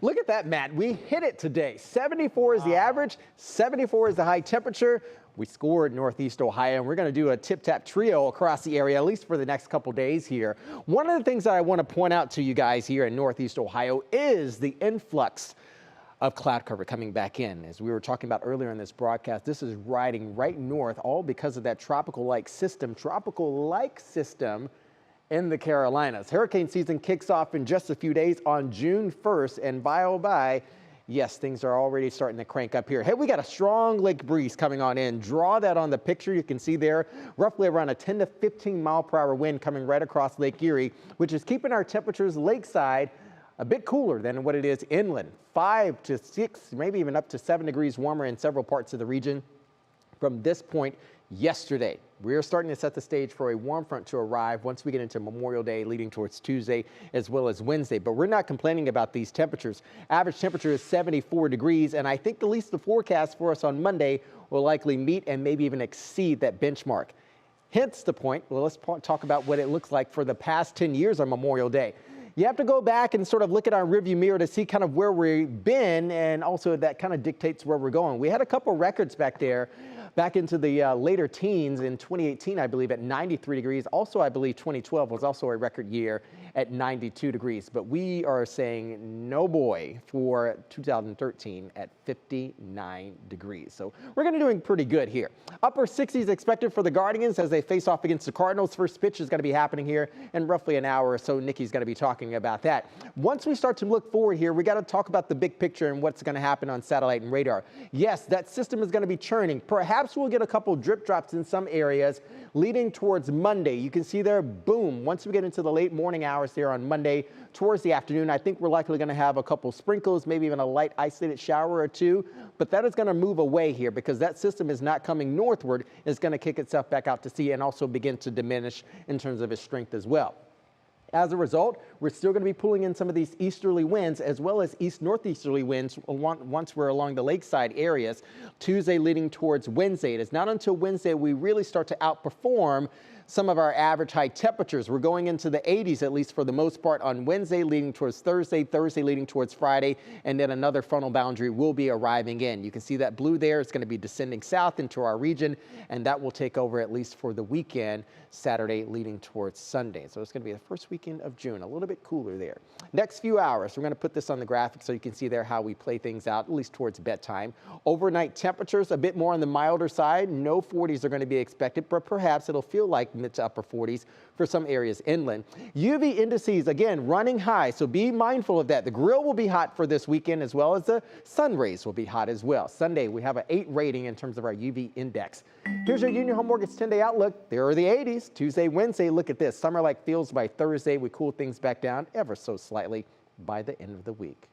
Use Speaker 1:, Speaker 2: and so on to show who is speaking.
Speaker 1: Look at that, Matt. We hit it today. 74 is the average, 74 is the high temperature. We scored Northeast Ohio, and we're going to do a tip-tap trio across the area, at least for the next couple days here. One of the things that I want to point out to you guys here in Northeast Ohio is the influx of cloud cover coming back in. As we were talking about earlier in this broadcast, this is riding right north, all because of that tropical-like system in the Carolinas. Hurricane season kicks off in just a few days on June 1st, and by yes, things are already starting to crank up here. Hey, we got a strong lake breeze coming on in. Draw that on the picture. You can see there roughly around a 10 to 15 mile per hour wind coming right across Lake Erie, which is keeping our temperatures lakeside a bit cooler than what it is inland. 5 to 6, maybe even up to 7 degrees warmer in several parts of the region from this point yesterday. We're starting to set the stage for a warm front to arrive once we get into Memorial Day, leading towards Tuesday as well as Wednesday. But we're not complaining about these temperatures. Average temperature is 74 degrees, and I think at least the forecast for us on Monday will likely meet and maybe even exceed that benchmark. Hence the point. Well, let's talk about what it looks like for the past 10 years on Memorial Day. You have to go back and sort of look at our rearview mirror to see kind of where we've been, and also that kind of dictates where we're going. We had a couple records back there, back into the later teens in 2018, I believe, at 93 degrees. Also, I believe 2012 was also a record year at 92 degrees. But we are saying no boy for 2013 at 59 degrees. So we're going to be doing pretty good here. Upper 60s expected for the Guardians as they face off against the Cardinals. First pitch is going to be happening here in roughly an hour or so. Nikki's going to be talking about that. Once we start to look forward here, we got to talk about the big picture and what's going to happen on satellite and radar. Yes, that system is going to be churning. Perhaps we'll get a couple drip drops in some areas leading towards Monday. You can see there, boom, once we get into the late morning hours there on Monday towards the afternoon, I think we're likely going to have a couple sprinkles, maybe even a light isolated shower or two, but that is going to move away here because that system is not coming northward. It's going to kick itself back out to sea and also begin to diminish in terms of its strength as well. As a result, we're still going to be pulling in some of these easterly winds as well as east-northeasterly winds once we're along the lakeside areas. Tuesday leading towards Wednesday. It is not until Wednesday we really start to outperform some of our average high temperatures. We're going into the 80s, at least for the most part, on Wednesday leading towards Thursday, Thursday leading towards Friday, and then another frontal boundary will be arriving in. You can see that blue there is going to be descending south into our region, and that will take over at least for the weekend, Saturday leading towards Sunday. So it's going to be the first weekend of June, a little bit cooler there. Next few hours, we're going to put this on the graphic so you can see there how we play things out, at least towards bedtime. Overnight temperatures a bit more on the milder side. No 40s are going to be expected, but perhaps it'll feel like mid to upper 40s for some areas inland. UV indices, again, running high, so be mindful of that. The grill will be hot for this weekend as well as the sun rays will be hot as well. Sunday, we have an 8 rating in terms of our UV index. Here's your Union Home Mortgage 10-day outlook. There are the 80s. Tuesday, Wednesday, look at this. Summer-like feels by Thursday. We cool things back down ever so slightly by the end of the week.